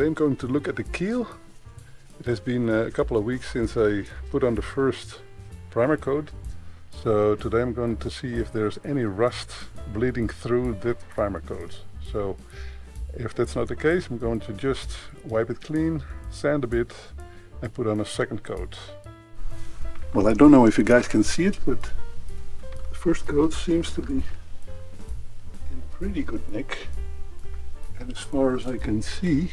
Today I'm going to look at the keel. It has been a couple of weeks since I put on the first primer coat. So today I'm going to see if there's any rust bleeding through that primer coat. So if that's not the case, I'm going to just wipe it clean, sand a bit and put on a second coat. Well, I don't know if you guys can see it, but the first coat seems to be in pretty good nick. And as far as I can see,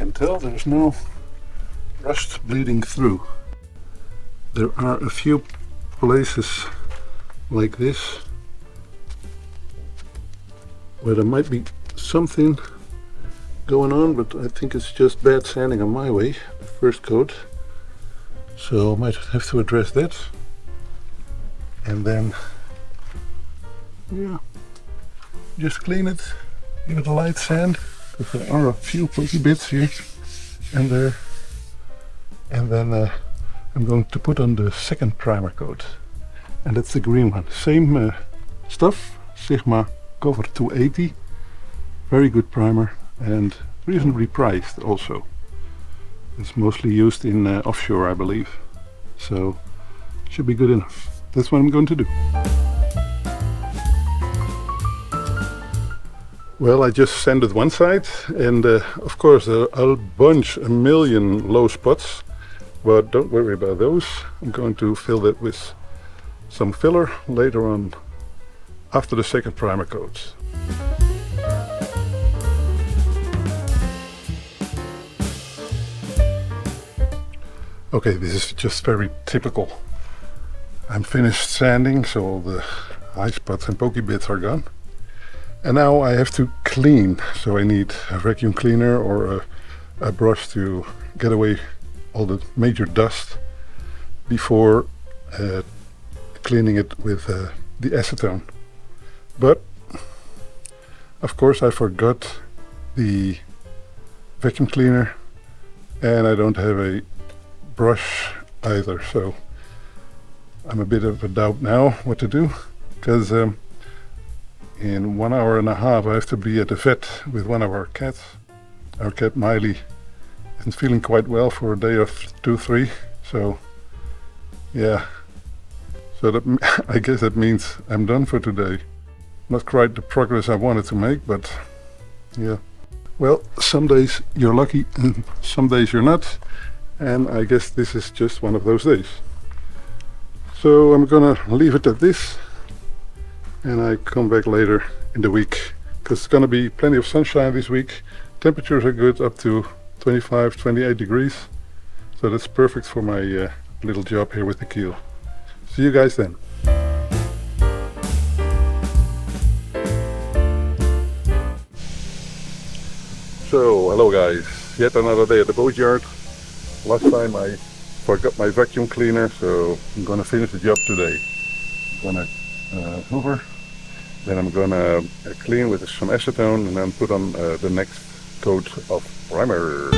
there's no rust bleeding through. There are a few places like this where there might be something going on, but I think it's just bad sanding on my way, the first coat. So I might have to address that. And then, yeah, just clean it, give it a light sand, because there are a few pokey bits here and there. And then I'm going to put on the second primer coat, and that's the green one. Same stuff, Sigma Cover 280, very good primer and reasonably priced also. It's mostly used in offshore, I believe, so should be good enough. That's what I'm going to do. Well, I just sanded one side, and of course there are a million low spots, but don't worry about those. I'm going to fill that with some filler later on after the second primer coat. Okay, this is just very typical. I'm finished sanding, so all the high spots and pokey bits are gone. And now I have to clean, so I need a vacuum cleaner or a brush to get away all the major dust before cleaning it with the acetone. But of course I forgot the vacuum cleaner and I don't have a brush either, so I'm a bit of a doubt now what to do, because in 1 hour and a half I have to be at the vet with one of our cats. Our cat Miley isn't feeling quite well for a day or 2-3, so yeah, so that I guess that means I'm done for today. Not quite the progress I wanted to make, but yeah. Well, some days you're lucky and some days you're not, and I guess this is just one of those days. So I'm gonna leave it at this, and I come back later in the week, because it's gonna be plenty of sunshine this week. Temperatures are good, up to 25-28 degrees, so that's perfect for my little job here with the keel. See you guys then. So hello guys, yet another day at the boatyard. Last time I forgot my vacuum cleaner, so I'm gonna finish the job today. I'm gonna hoover, then I'm gonna clean with some acetone and then put on the next coat of primer.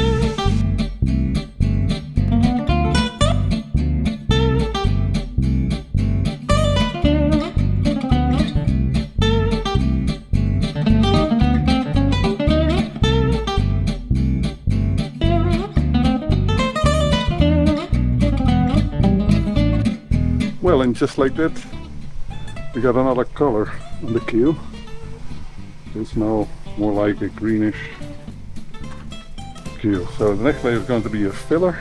Well, and just like that, we got another color on the keel. It's now more like a greenish keel. So the next layer is going to be a filler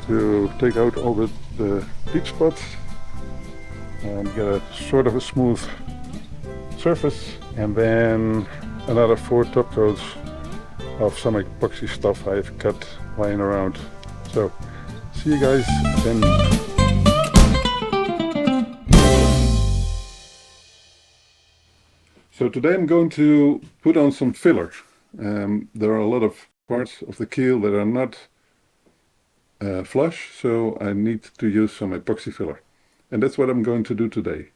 to take out all the deep spots and get a sort of a smooth surface, and then another 4 top coats of some epoxy stuff I've cut lying around. So see you guys then. So today I'm going to put on some filler. There are a lot of parts of the keel that are not flush, so I need to use some epoxy filler. And that's what I'm going to do today.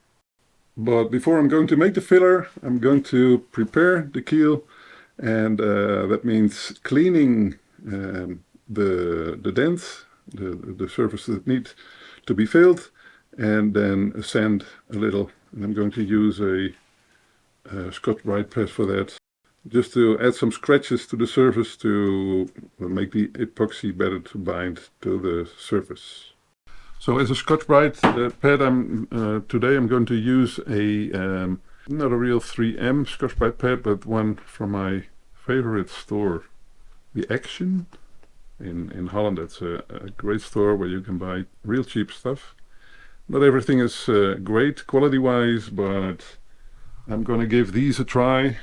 But before I'm going to make the filler, I'm going to prepare the keel, and that means cleaning the dents, the surfaces that need to be filled, and then sand a little. And I'm going to use a Scotch Brite press for that. just to add some scratches to the surface to make the epoxy better to bind to the surface. So as a Scotch-Brite pad, today I'm going to use not a real 3M Scotch-Brite pad, but one from my favorite store, the Action in Holland. It's a great store where you can buy real cheap stuff. Not everything is great quality-wise, but I'm going to give these a try,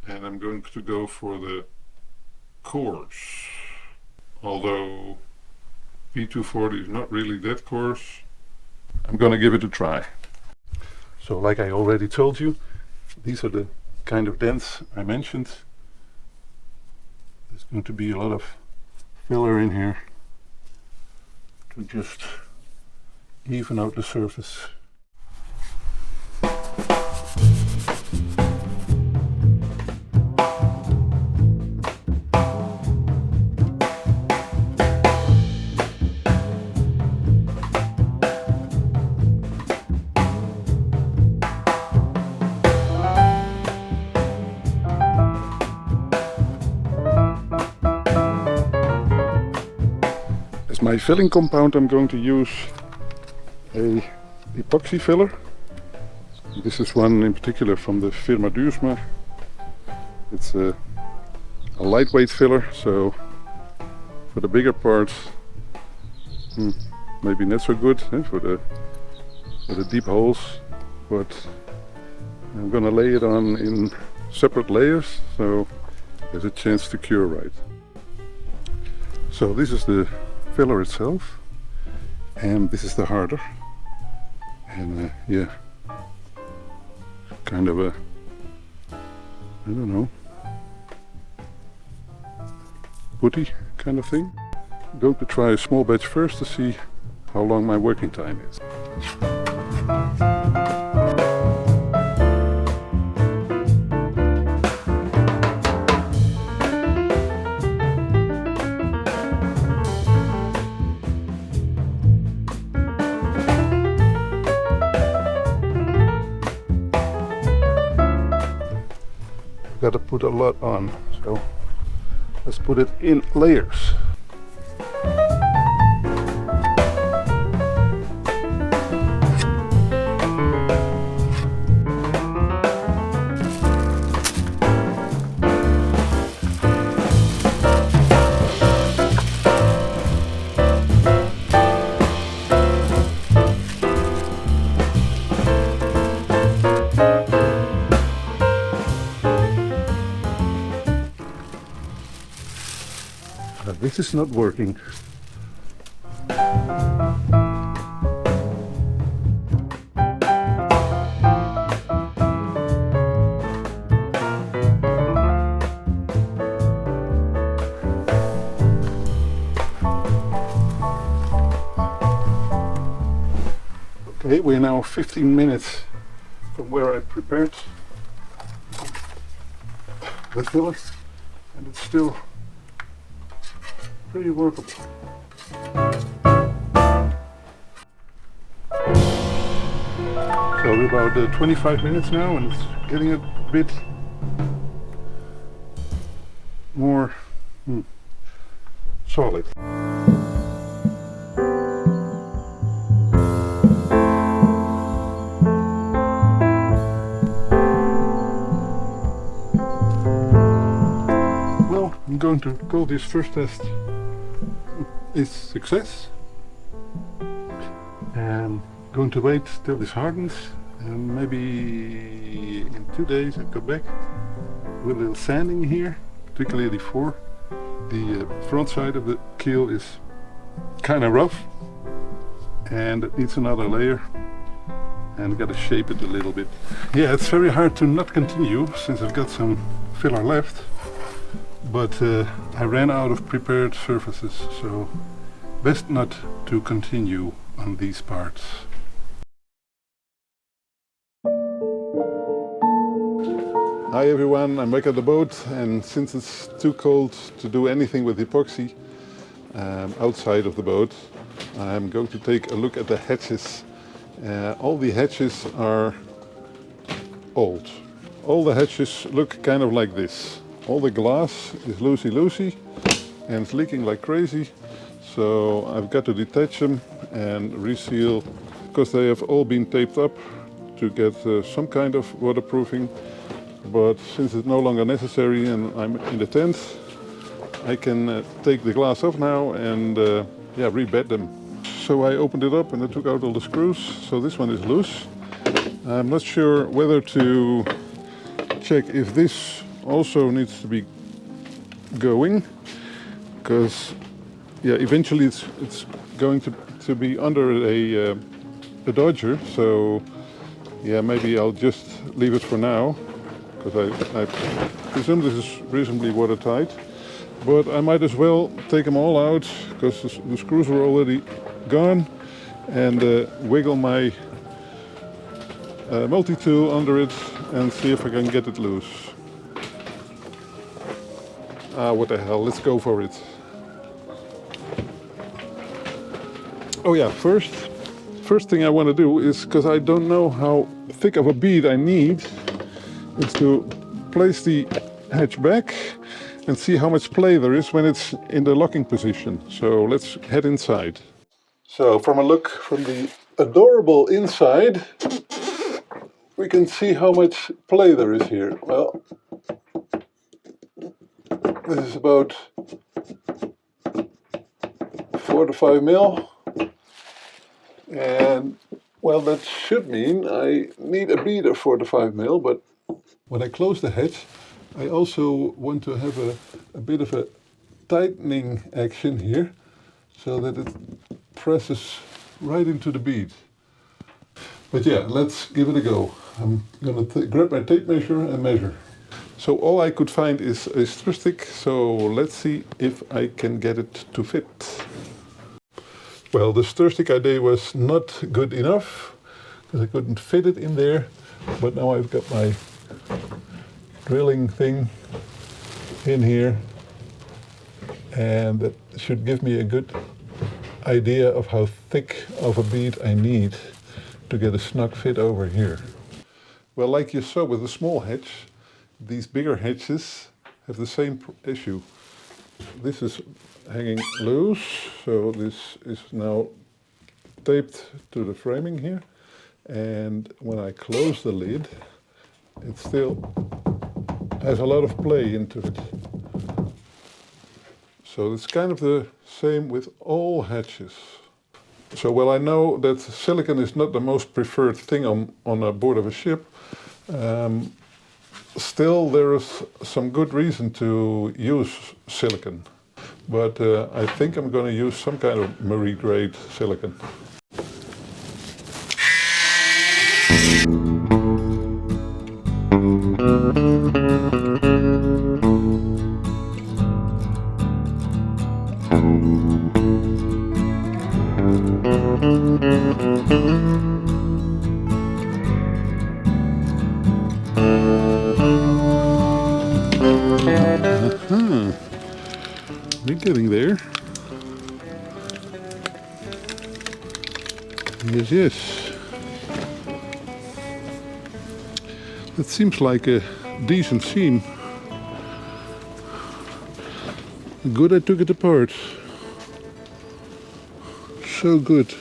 and I'm going to go for the coarse. Although P240 is not really that coarse, I'm going to give it a try. So like I already told you, these are the kind of dents I mentioned. There's going to be a lot of filler in here to just even out the surface. As my filling compound, I'm going to use a epoxy filler. This is one in particular from the Firma Duursma. It's a lightweight filler, so for the bigger parts maybe not so good for the deep holes, but I'm gonna lay it on in separate layers so there's a chance to cure right. So this is the filler itself, and this is the harder. And yeah, kind of a, I don't know, putty kind of thing. I'm going to try a small batch first to see how long my working time is. Got to put a lot on, so let's put it in layers. This is not working. Okay, we're now 15 minutes from where I prepared the filler, and it's still pretty workable. So we're about 25 minutes now, and it's getting a bit more solid. Well, I'm going to call this first test is success, and going to wait till this hardens, and maybe in 2 days I go back with a little sanding here, particularly for the front side of the keel is kind of rough and it needs another layer, and got to shape it a little bit. Yeah, it's very hard to not continue since I've got some filler left. But I ran out of prepared surfaces, so best not to continue on these parts. Hi everyone, I'm back at the boat, and since it's too cold to do anything with epoxy outside of the boat, I'm going to take a look at the hatches. All the hatches are old. all the hatches look kind of like this. All the glass is loosey-loosey and it's leaking like crazy. So I've got to detach them and reseal, because they have all been taped up to get some kind of waterproofing. But since it's no longer necessary and I'm in the tent, I can take the glass off now and yeah, rebed them. So I opened it up and I took out all the screws. So this one is loose. I'm not sure whether to check if this also needs to be going, because yeah, eventually it's going to be under a Dodger. So yeah, maybe I'll just leave it for now, because I presume this is reasonably watertight. But I might as well take them all out, because the screws were already gone, and wiggle my multi-tool under it and see if I can get it loose. Ah, what the hell, let's go for it. Oh yeah, first thing I want to do is, because I don't know how thick of a bead I need, is to place the hatch back and see how much play there is when it's in the locking position. So let's head inside. So from a look from the adorable inside, we can see how much play there is here. Well, this is about 4 to 5 mil. And well, that should mean I need a bead of 4 to 5 mil, but when I close the hatch, I also want to have a bit of a tightening action here, so that it presses right into the bead. But yeah, let's give it a go. I'm going to grab my tape measure and measure. So all I could find is a stir stick, so let's see if I can get it to fit. Well, the stir stick idea was not good enough, because I couldn't fit it in there, but now I've got my drilling thing in here, and that should give me a good idea of how thick of a bead I need to get a snug fit over here. Well, like you saw with the small hatch, these bigger hatches have the same issue. This is hanging loose, so this is now taped to the framing here, and when I close the lid, it still has a lot of play into it. So it's kind of the same with all hatches. So well, I know that silicone is not the most preferred thing on a board of a ship. Still, there is some good reason to use silicone. But I think I'm going to use some kind of marine grade silicone. We're getting there. Yes, yes. That seems like a decent seam. Good I took it apart. So good.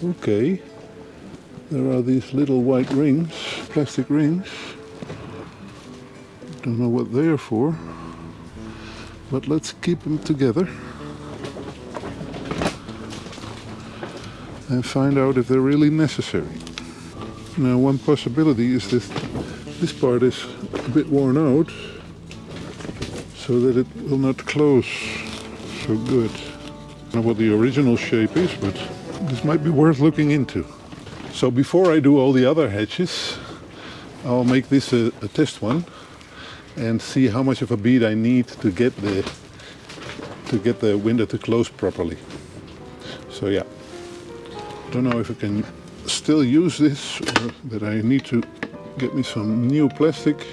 Okay. There are these little white rings, plastic rings. Don't know what they're for, but let's keep them together and find out if they're really necessary. Now, one possibility is that this part is a bit worn out, so that it will not close so good. I don't know what the original shape is, but this might be worth looking into. So before I do all the other hatches, I'll make this a test one and see how much of a bead I need to get the window to close properly. So yeah, don't know if I can still use this, or that I need to get me some new plastic.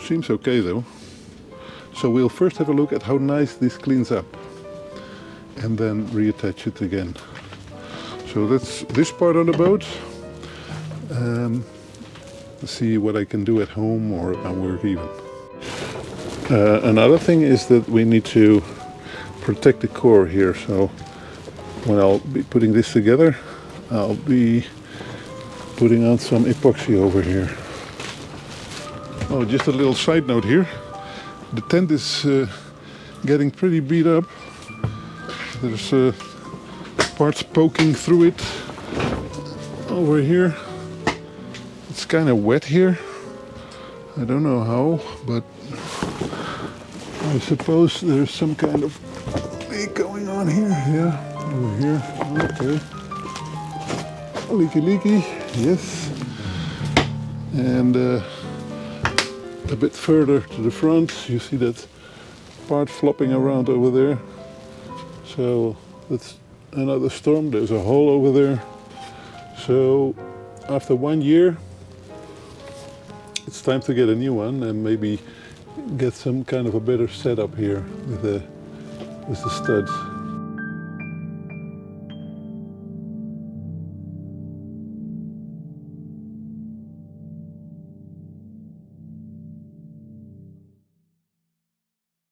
Seems okay though. So we'll first have a look at how nice this cleans up, and then reattach it again. So that's this part on the boat. See what I can do at home or at work even. Another thing is that we need to protect the core here, so when I'll be putting this together, I'll be putting on some epoxy over here. Oh, just a little side note here. The tent is getting pretty beat up. There's parts poking through it over here. It's kind of wet here. I don't know how, but I suppose there's some kind of leak going on here. Yeah, over here. Okay. Leaky, yes. And a bit further to the front, you see that part flopping around over there. So that's another storm. There's a hole over there. So after 1 year, it's time to get a new one and maybe get some kind of a better setup here with the studs.